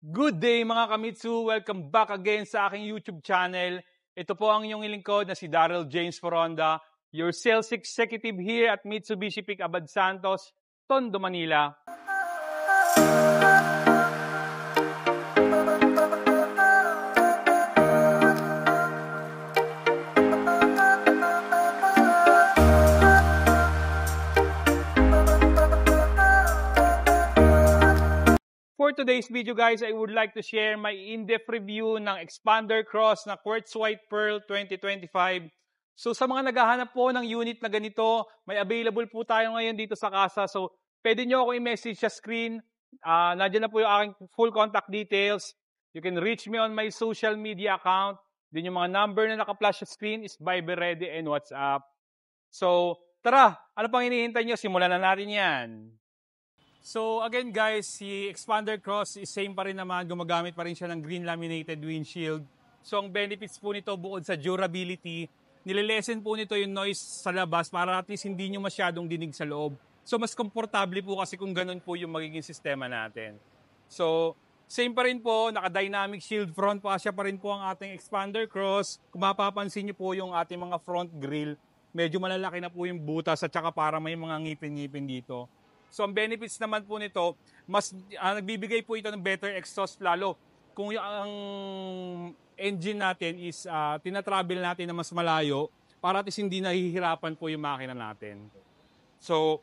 Good day mga Kamitsu! Welcome back again sa aking YouTube channel. Ito po ang inyong lingkod na si Daryl James Foronda, your sales executive here at Mitsubishi Pick-Abad Santos, Tondo, Manila. For today's video guys, I would like to share my in-depth review ng Expander Cross na Quartz White Pearl 2025. So sa mga naghahanap po ng unit na ganito, may available po tayo ngayon dito sa casa. So pwede nyo ako i-message sa screen. Nandiyan na po yung aking full contact details. You can reach me on my social media account. Din yung mga number na naka-flash sa screen is Viber Ready and WhatsApp. So tara, ano pang hinihintay nyo? Simulan na natin yan. So again guys, si Expander Cross is same pa rin naman, gumagamit pa rin siya ng green laminated windshield. So ang benefits po nito bukod sa durability, nililesen po nito yung noise sa labas para at least hindi nyo masyadong dinig sa loob. So mas komportable po kasi kung ganun po yung magiging sistema natin. So same pa rin po, naka-dynamic shield front pa siya pa rin po ang ating Expander Cross. Kung mapapansin nyo po yung ating mga front grille, medyo malalaki na po yung butas at saka para may mga ngipin-ngipin dito. So ang benefits naman po nito, mas nagbibigay po ito ng better exhaust lalo kung ang engine natin is tinatravel natin na mas malayo para at hindi nahihirapan po yung makina natin. So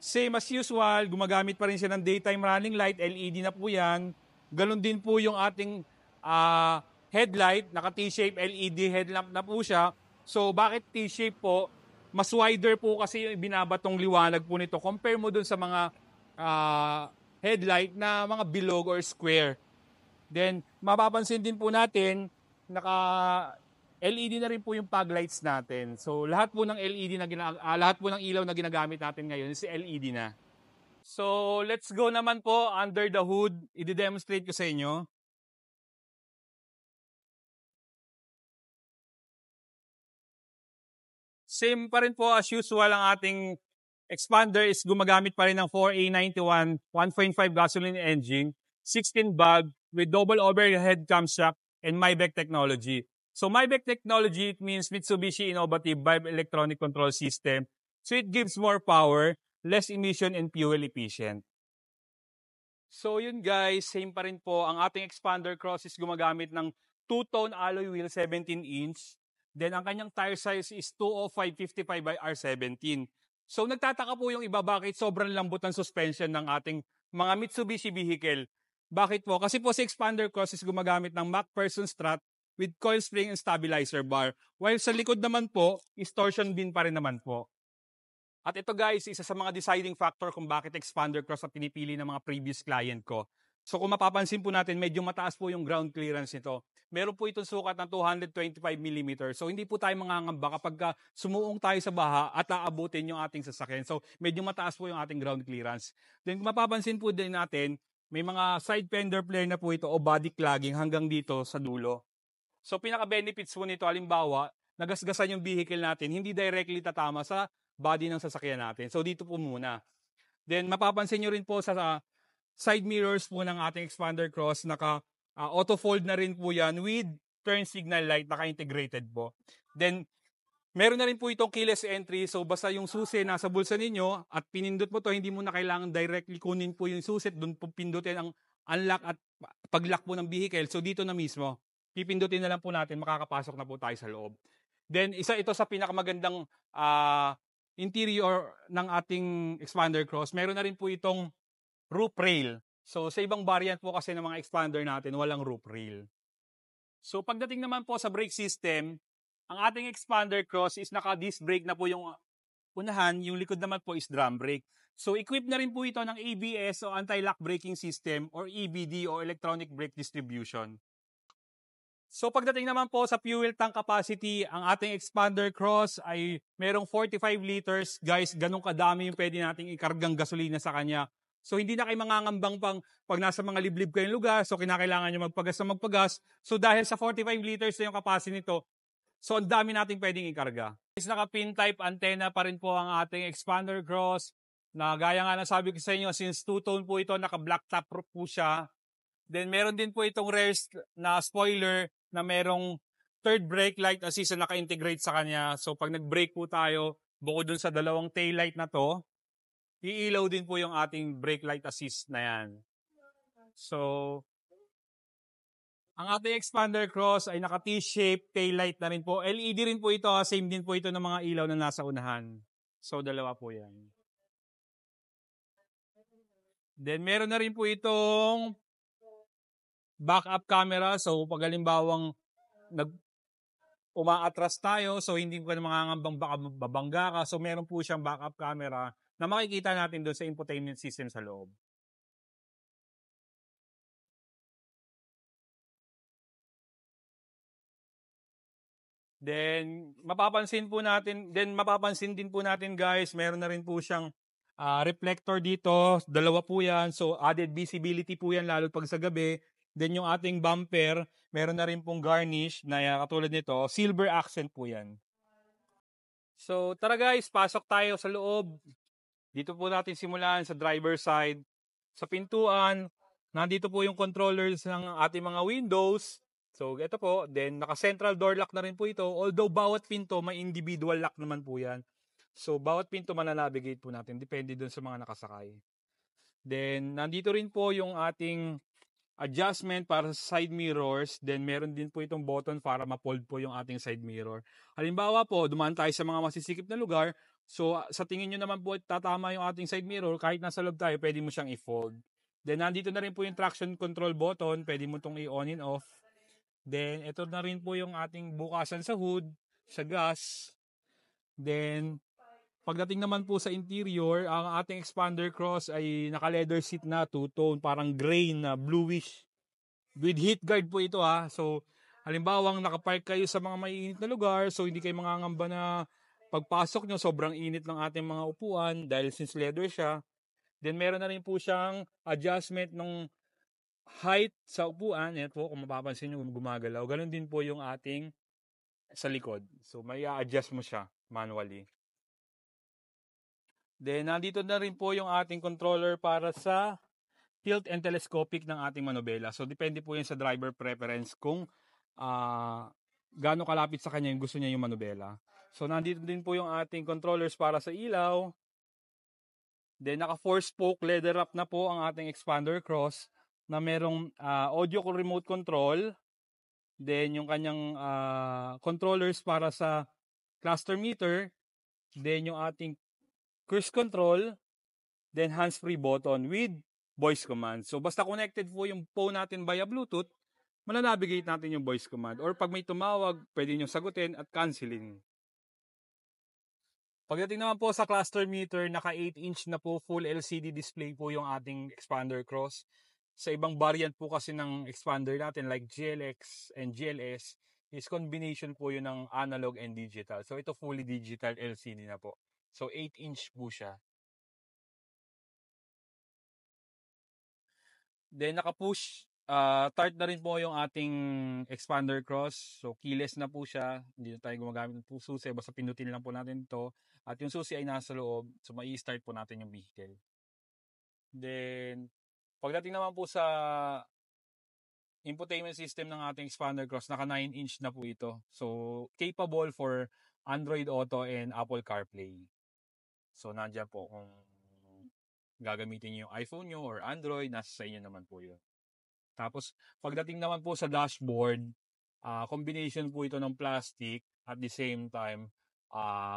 same as usual, gumagamit pa rin siya ng daytime running light, LED na po yan. Ganon din po yung ating headlight, naka T-shape LED headlamp na po siya. So bakit T-shape po? Mas wider po kasi yung binabatong liwanag po nito compare mo dun sa mga headlight na mga bilog or square. Then, mapapansin din po natin, naka-LED na rin po yung fog lights natin. So, lahat po ng LED na lahat po ng ilaw na ginagamit natin ngayon is LED na. So, let's go naman po under the hood. I-demonstrate ko sa inyo. Same pa rin po as usual ang ating Expander is gumagamit pa rin ng 4A91 1.5 gasoline engine, 16 valve with double overhead camshaft and Maybach technology. So Maybach technology, it means Mitsubishi Innovative Vibe Electronic Control System. So it gives more power, less emission and fuel efficient. So yun guys, same pa rin po. Ang ating Expander Cross is gumagamit ng two-tone alloy wheel 17-inch. Then ang kanyang tire size is 205/55 by R17. So nagtataka po yung iba bakit sobrang lambot ng suspension ng ating mga Mitsubishi vehicle. Bakit po? Kasi po si Expander Cross is gumagamit ng MacPherson strut with coil spring and stabilizer bar. While sa likod naman po, is torsion bin pa rin naman po. At ito guys, isa sa mga deciding factor kung bakit Expander Cross ang pinipili ng mga previous client ko. So kung mapapansin po natin, medyo mataas po yung ground clearance nito. Meron po itong sukat ng 225mm. So hindi po tayo mangangamba kapag sumuong tayo sa baha at aabutin yung ating sasakyan. So medyo mataas po yung ating ground clearance. Then kung mapapansin po din natin, may mga side fender flare na po ito o body clogging hanggang dito sa dulo. So pinaka-benefits po nito, halimbawa, nagasgasan yung vehicle natin, hindi directly tatama sa body ng sasakyan natin. So dito po muna. Then mapapansin nyo rin po sa side mirrors po ng ating Expander Cross, auto-fold na rin po yan with turn signal light, naka-integrated po. Then, meron na rin po itong keyless entry. So, basta yung susi nasa bulsa ninyo at pinindot mo to, hindi mo na kailangan directly kunin po yung susi. Doon po pindutin ang unlock at pag-lock po ng vehicle. So, dito na mismo, pipindutin na lang po natin, makakapasok na po tayo sa loob. Then, isa ito sa pinakamagandang interior ng ating Expander Cross. Meron na rin po itong roof rail. So sa ibang variant po kasi ng mga Expander natin, walang roof rail. So pagdating naman po sa brake system, ang ating Expander Cross is naka-disc brake na po yung unahan, yung likod naman po is drum brake. So equipped na rin po ito ng ABS o anti-lock braking system or EBD o electronic brake distribution. So pagdating naman po sa fuel tank capacity, ang ating Expander Cross ay merong 45 liters. Guys, ganun kadami yung pwede nating ikargang gasolina sa kanya. So hindi na kayo mangangambang pag nasa mga liblib kayong lugar, so kinakailangan nyo magpagas. So dahil sa 45 liters na yung capacity nito, so ang dami nating pwedeng ikarga. Naka-pin type antenna pa rin po ang ating Expander Cross, na gaya nga na sabi ko sa inyo, since two-tone po ito, naka-black top roof po siya. Then meron din po itong rear na spoiler na merong third brake light assist na naka-integrate sa kanya. So pag nag-brake po tayo, bukod dun sa dalawang tail light na to, iilaw din po yung ating brake light assist na yan. So ang ating Expander Cross ay naka T-shape tail light na rin po. LED rin po ito, same din po ito ng mga ilaw na nasa unahan. So dalawa po yan. Then meron na rin po itong backup camera. So pag halimbawang umaatras tayo, so hindi ko na mangangambang baka babangga ka. So meron po siyang backup camera na makikita natin doon sa infotainment system sa loob. Then mapapansin din po natin guys, meron na rin po siyang reflector dito. Dalawa po yan. So added visibility po yan lalo pag sa gabi. Then yung ating bumper, meron na rin pong garnish na katulad nito. Silver accent po yan. So tara guys, pasok tayo sa loob. Dito po natin simulan sa driver side. Sa pintuan, nandito po yung controllers ng ating mga windows. So ito po, then naka-central door lock na rin po ito. Although bawat pinto may individual lock naman po yan. So bawat pinto mananavigate po natin. Depende dun sa mga nakasakay. Then nandito rin po yung ating adjustment para sa side mirrors. Then meron din po itong button para ma-fold po yung ating side mirror. Halimbawa po, dumaan tayo sa mga masisikip na lugar. So sa tingin nyo naman po tatama yung ating side mirror, kahit nasa loob tayo, pwede mo siyang i-fold. Then nandito na rin po yung traction control button, pwede mo itong i-on and off. Then ito na rin po yung ating bukasan sa hood, sa gas. Then pagdating naman po sa interior, ang ating Expander Cross ay naka-leather seat na, two-tone, parang gray na bluish. With heat guard po ito ha. So, halimbawang nakapark kayo sa mga maiinit na lugar, so hindi kayo mangangamba na pagpasok nyo, sobrang init ng ating mga upuan dahil since leather siya. Then meron na rin po siyang adjustment ng height sa upuan. Yan po, kung mapapansin nyo, gumagalaw. Ganon din po yung ating sa likod. So, may adjust mo siya manually. Then, nandito na rin po yung ating controller para sa tilt and telescopic ng ating manobela. So, depende po yan sa driver preference kung gaano kalapit sa kanya yung gusto niya yung manobela. So, nandito din po yung ating controllers para sa ilaw. Then, naka 4-spoke leather wrap na po ang ating Expander Cross na merong audio remote control. Then, yung kanyang controllers para sa cluster meter. Then, yung ating cruise control, then hands-free button with voice command. So basta connected po yung phone natin via Bluetooth, mananavigate natin yung voice command. Or pag may tumawag, pwede nyo sagutin at canceling. Pagdating naman po sa cluster meter, naka 8-inch na po full LCD display po yung ating Expander Cross. Sa ibang variant po kasi ng Expander natin like GLX and GLS, is combination po yun ng analog and digital. So ito fully digital LCD na po. So 8-inch po siya. Then naka-push start na rin po yung ating Expander Cross. So keyless na po siya. Hindi na tayo gumagamit ng susi. Basta pindutin lang po natin ito. At yung susi ay nasa loob. So mai-start po natin yung vehicle. Then pagdating naman po sa infotainment system ng ating Expander Cross, naka 9-inch na po ito. So capable for Android Auto and Apple CarPlay. So, nandiyan po kung gagamitin niyo yung iPhone nyo or Android, nasa sa inyo naman po yun. Tapos, pagdating naman po sa dashboard, combination po ito ng plastic at the same time,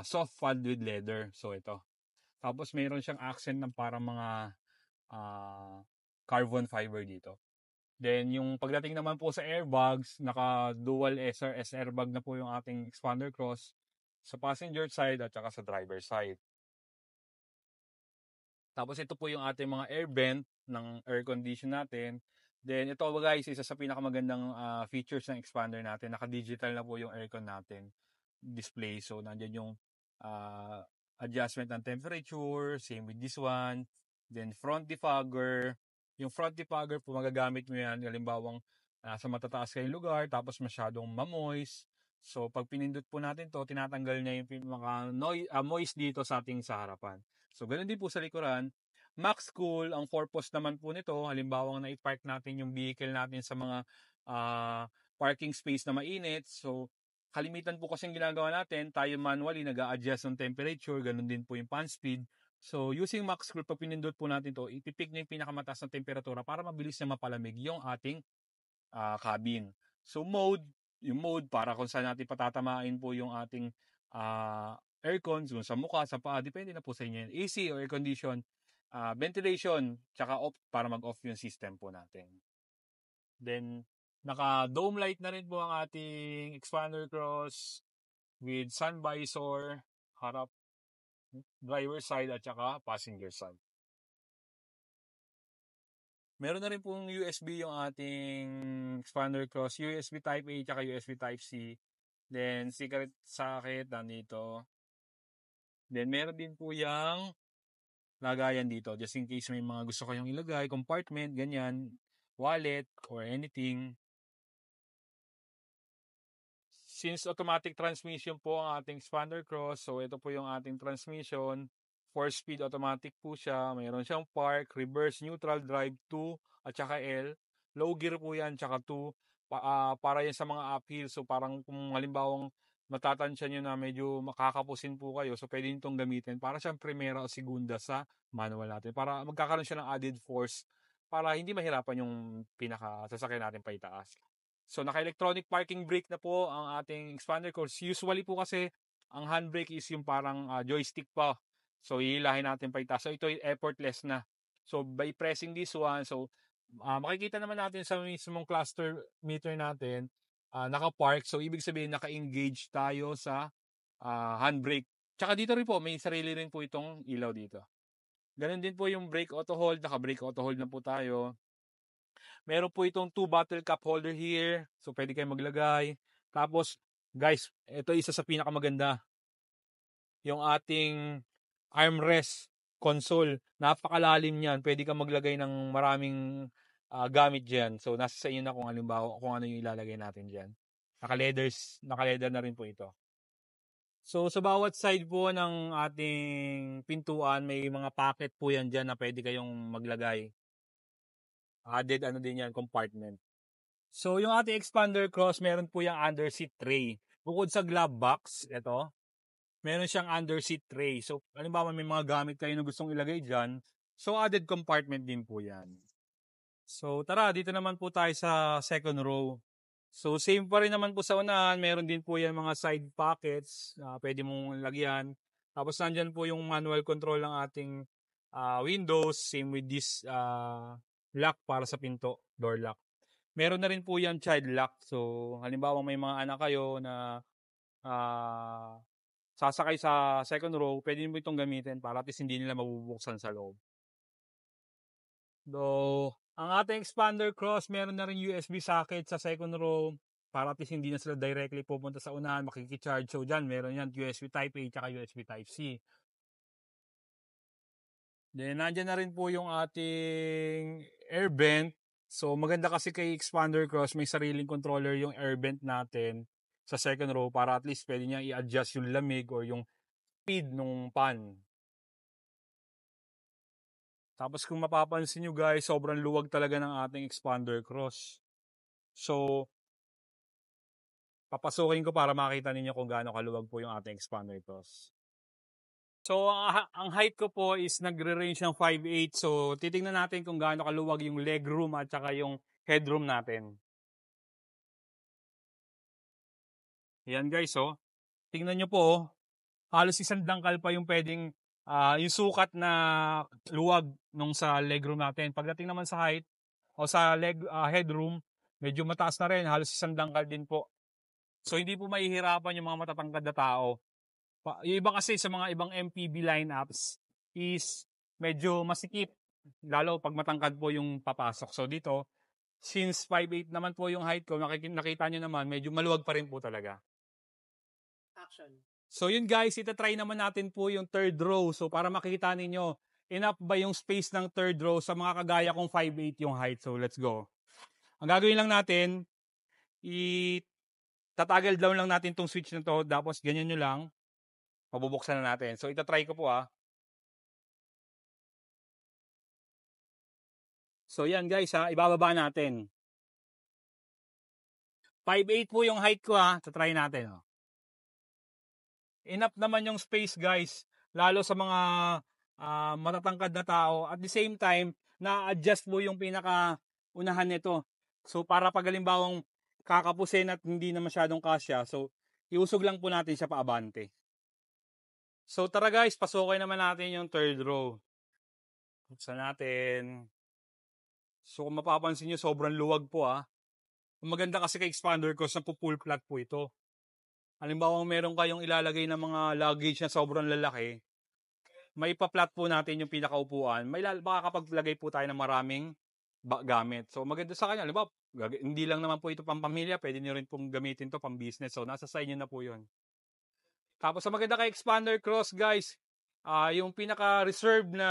soft pad with leather. So, ito. Tapos, mayroon siyang accent ng parang mga carbon fiber dito. Then, yung pagdating naman po sa airbags, naka-dual SRS airbag na po yung ating Expander Cross sa passenger side at saka sa driver side. Tapos ito po yung ating mga air vent ng air condition natin. Then ito guys, isa sa pinakamagandang features ng Expander natin. Naka-digital na po yung aircon natin display. So nandiyan yung adjustment ng temperature, same with this one. Then front defogger. Yung front defogger po magagamit mo yan halimbawang sa matataas kayong lugar tapos masyadong mamoist. So pag pinindot po natin to, tinatanggal niya yung mga moist dito sa ating sa harapan. So, ganoon din po sa likuran. Max Cool, ang purpose naman po nito, halimbawa na-i-park natin yung vehicle natin sa mga parking space na mainit. So, kalimitan po kasing ginagawa natin, tayo manually nag-a-adjust ng temperature, ganun din po yung fan speed. So, using Max Cool, pag pinindot po natin to, ipipick niya yung pinakamataas na temperatura para mabilis na mapalamig yung ating cabin. So, yung mode para kung saan natin patatamain po yung ating aircon, kung sa mukha, sa paa, depende na po sa inyo. AC or air condition, ventilation, tsaka off para mag-off yung system po natin. Then, naka-dome light na rin po ang ating expander cross with sun visor, harap, driver side at tsaka passenger side. Meron na rin pong USB yung ating expander cross, USB Type A tsaka USB Type C. Then, secret socket nandito. Then, meron din po yung lagayan dito just in case may mga gusto kayong ilagay, compartment, ganyan, wallet, or anything. Since automatic transmission po ang ating expander cross, so ito po yung ating transmission. 4-speed automatic po siya. Mayroon siyang park, reverse, neutral, drive 2, at saka L. Low gear po yan, tsaka 2. Para yan sa mga uphill. So parang kung halimbawang matatansya nyo na medyo makakapusin po kayo, so pwede nyo itong gamitin para siyang primera o segunda sa manual natin. Para magkakaroon siya ng added force para hindi mahirapan yung pinaka-sasakyan natin pa itaas. So naka-electronic parking brake na po ang ating expander cross. Usually po kasi ang handbrake is yung parang joystick pa. So, hihilahin natin pa itaas. So, ito effortless na. So, by pressing this one, so, makikita naman natin sa mismong cluster meter natin, naka-park. So, ibig sabihin, naka-engage tayo sa handbrake. Tsaka dito rin po, may sarili rin po itong ilaw dito. Ganun din po yung brake auto hold. Naka-brake auto hold na po tayo. Meron po itong 2 bottle cup holder here. So, pwede kayo maglagay. Tapos, guys, ito isa sa pinakamaganda. Yung ating armrest console. Napakalalim niyan. Pwede kang maglagay ng maraming gamit diyan. So nasa sa inyo na kung ano yung ilalagay natin diyan. Naka-leather na rin po ito. So sa bawat side po ng ating pintuan, may mga pocket po yan diyan na pwede kayong maglagay. Added din yan, compartment. So yung ating expander cross, meron po yung under seat tray. Bukod sa glove box, ito, meron siyang under seat tray. So, halimbawa may mga gamit kayo na gustong ilagay dyan. So, added compartment din po yan. So, tara, dito naman po tayo sa second row. So, same pa rin naman po sa unahan. Meron din po yan mga side pockets. Pwede mong lagyan. Tapos, nandyan po yung manual control ng ating windows. Same with this lock para sa pinto, door lock. Meron na rin po yan child lock. So, halimbawa may mga anak kayo na sasakay sa second row, pwede mo itong gamitin para at least hindi nila mabubuksan sa loob. Though, ang ating expander cross, meron na rin USB socket sa second row para at least hindi na sila directly pupunta sa unahan, makikicharge. So, dyan, meron yan USB Type A at USB Type C. Then, nandyan na rin po yung ating air vent. So, maganda kasi kay expander cross, may sariling controller yung air vent natin sa second row para at least pwede niya i-adjust yung lamig or yung speed ng fan. Tapos kung mapapansin nyo guys, sobrang luwag talaga ng ating expander cross. So, papasukin ko para makita ninyo kung gaano kaluwag po yung ating expander cross. So, ang height ko po is nagre-range ng 5'8". So, titingnan natin kung gaano kaluwag yung legroom at saka yung headroom natin. Ayan guys, oh. Tingnan nyo po, oh. Halos isang dangkal pa yung pwedeng yung sukat na luwag nung sa legroom natin. Pagdating naman sa height o sa headroom, medyo mataas na rin. Halos isang dangkal din po. So, hindi po mahihirapan yung mga matatangkad na tao. Yung iba kasi sa mga ibang MPV lineups is medyo masikip. Lalo pag matangkad po yung papasok. So, dito, since 5'8 naman po yung height ko, nakita nyo naman, medyo maluwag pa rin po talaga. Action. So yun guys, itatry naman natin po yung third row. So para makita ninyo, enough ba yung space ng third row sa mga kagaya kong 5'8 yung height. So let's go. Ang gagawin lang natin, tatagal down lang natin tong switch na to. Tapos ganyan nyo lang, mabubuksan na natin. So itatry ko po . So yan guys ha, ibababa natin. 5'8 po yung height ko ha. So try natin. Oh. Enough naman yung space guys. Lalo sa mga matatangkad na tao. At the same time, na-adjust po yung pinaka-unahan nito. So para pag halimbawang kakapusin at hindi na masyadong kasya. So iusog lang po natin siya paabante. So tara guys, pasukin naman natin yung third row. Buksan natin. So kung mapapansin nyo, sobrang luwag po ha. Ang maganda kasi kay expander cross na full flat po ito. Halimbawa meron kayong ilalagay ng mga luggage na sobrang lalaki, may pa-flat po natin yung pinakaupuan. Makakapaglagay po tayo ng maraming gamit. So maganda sa kanya. Halimbawa, hindi lang naman po ito pampamilya, pwede nyo rin pong gamitin to pang business. So nasa sa inyo na po yun. Tapos sa maganda kay expander cross guys, yung pinaka-reserve na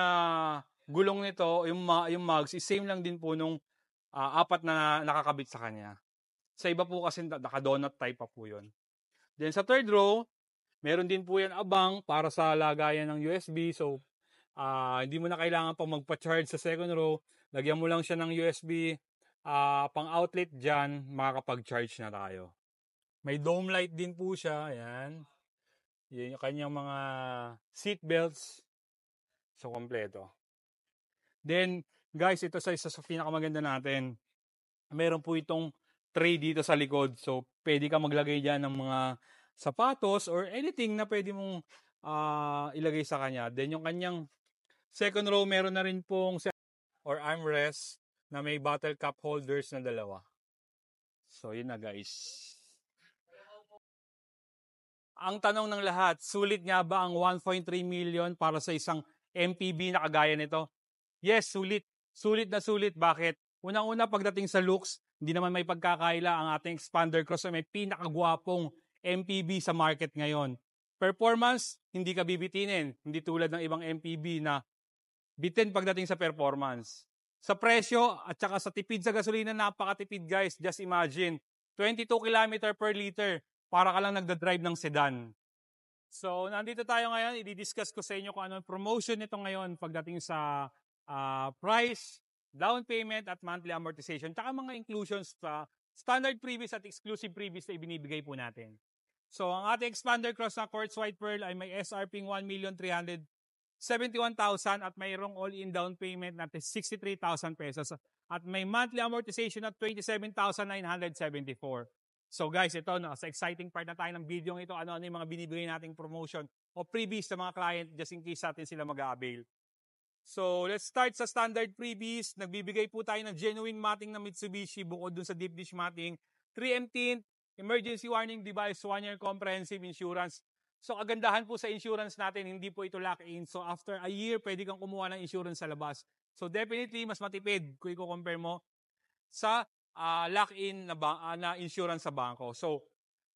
gulong nito, yung mugs, is same lang din po nung apat na nakakabit sa kanya. Sa iba po kasi naka-donut type pa po yun. Then sa third row, meron din po yan abang para sa lagayan ng USB. So, hindi mo na kailangan pang magpa-charge sa second row. Lagyan mo lang siya ng USB pang outlet dyan, makakapag-charge na tayo. May dome light din po siya. Ayan. Yan yung kanyang mga seat belts. So, kompleto. Then, guys, ito sa isa sa pinakamaganda natin. Meron po itong tray dito sa likod. So, pwede ka maglagay dyan ng mga sapatos or anything na pwede mong ilagay sa kanya. Then, yung kanyang second row, meron na rin pong or armrest na may bottle cup holders na dalawa. So, yun na guys. Ang tanong ng lahat, sulit nga ba ang 1.3 million para sa isang MPV na kagaya nito? Yes, sulit. Sulit na sulit. Bakit? Unang-una, pagdating sa looks, hindi naman may pagkakaila ang ating expander cross na may pinakagwapong MPV sa market ngayon. Performance, hindi ka bibitinin. Hindi tulad ng ibang MPV na bitin pagdating sa performance. Sa presyo at saka sa tipid sa gasolina, napakatipid guys. Just imagine, 22 km per liter para ka lang nagdadrive ng sedan. So, nandito tayo ngayon. I-discuss ko sa inyo kung ano ang promotion nito ngayon pagdating sa price, down payment at monthly amortization, tsaka mga inclusions sa standard previous at exclusive previous na ibinibigay po natin. So, ang ating expander cross na Quartz White Pearl ay may SRP 1,371,000 at mayroong all-in down payment na 63,000 pesos at may monthly amortization na 27,974. So guys, ito no, sa exciting part na tayo ng video ito, ano yung mga binibigay nating promotion o freebies sa mga client just in case natin sila mag-avail. So, let's start sa standard freebies. Nagbibigay po tayo ng genuine matting na Mitsubishi bukod dun sa deep dish matting. 3M tint, emergency warning device, 1-year comprehensive insurance. So, kagandahan po sa insurance natin, hindi po ito lock-in. So, after a year, pwede kang kumuha ng insurance sa labas. So, definitely, mas matipid kung i-compare mo sa lock-in na insurance sa bangko. So,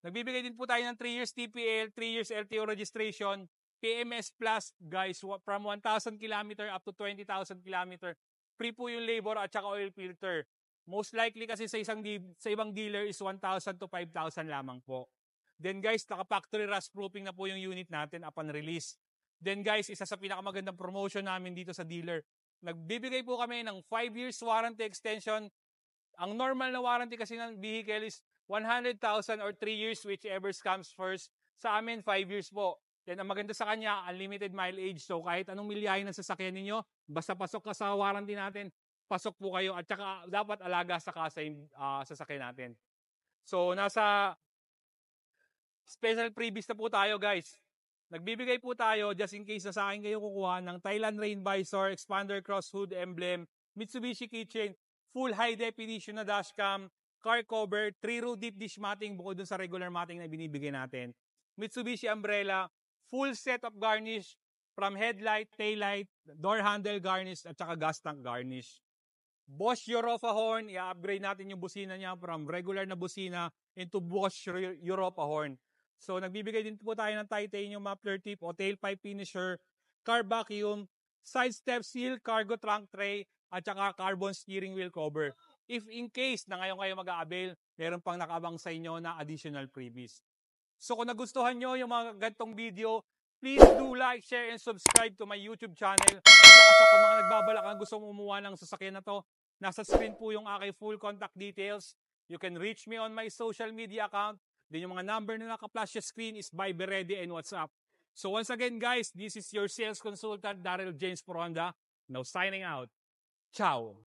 nagbibigay din po tayo ng 3 years TPL, 3 years LTO registration, PMS Plus, guys, from 1,000 km up to 20,000 km. Free po yung labor at saka oil filter. Most likely kasi sa ibang dealer is 1,000 to 5,000 lamang po. Then guys, naka-factory rust proofing na po yung unit natin upon release. Then guys, isa sa pinakamagandang promotion namin dito sa dealer. Nagbibigay po kami ng 5 years warranty extension. Ang normal na warranty kasi ng vehicle is 100,000 or 3 years, whichever comes first. Sa amin, 5 years po. Then ang maganda sa kanya, unlimited mileage. So kahit anong milyahe ng sasakyan ninyo, basta pasok ka sa warranty natin, pasok po kayo at saka dapat alaga sa kasa yung sasakyan natin. So nasa special freebies na po tayo guys. Nagbibigay po tayo just in case na sa akin kayo kukuha ng Thailand Rain Visor, Expander Cross Hood Emblem, Mitsubishi Keychain, full high definition na dashcam, car cover, 3-row deep dish matting bukod dun sa regular matting na binibigay natin. Mitsubishi umbrella, full set of garnish from headlight, taillight, door handle garnish at saka gas tank garnish. Bosch Europa horn, i-upgrade natin yung busina niya from regular na busina into Bosch Europa horn. So nagbibigay din po tayo ng titanium muffler tip o tailpipe finisher, car vacuum, side step seal, cargo trunk tray at saka carbon steering wheel cover. If in case na ngayon kayo mag-a-avail, meron pang nakaabang sa inyo na additional freebies. So kung nagustuhan nyo yung mga gantong video, please do like, share, and subscribe to my YouTube channel. At saka sa mga nagbabalak ang gusto kumuha ng sasakyan na to, Nasa screen po yung aking full contact details. You can reach me on my social media account. Then yung mga number na naka-flash sa screen is Viber Ready and WhatsApp. So once again guys, this is your sales consultant, Daryl James Poronda. Now signing out. Ciao!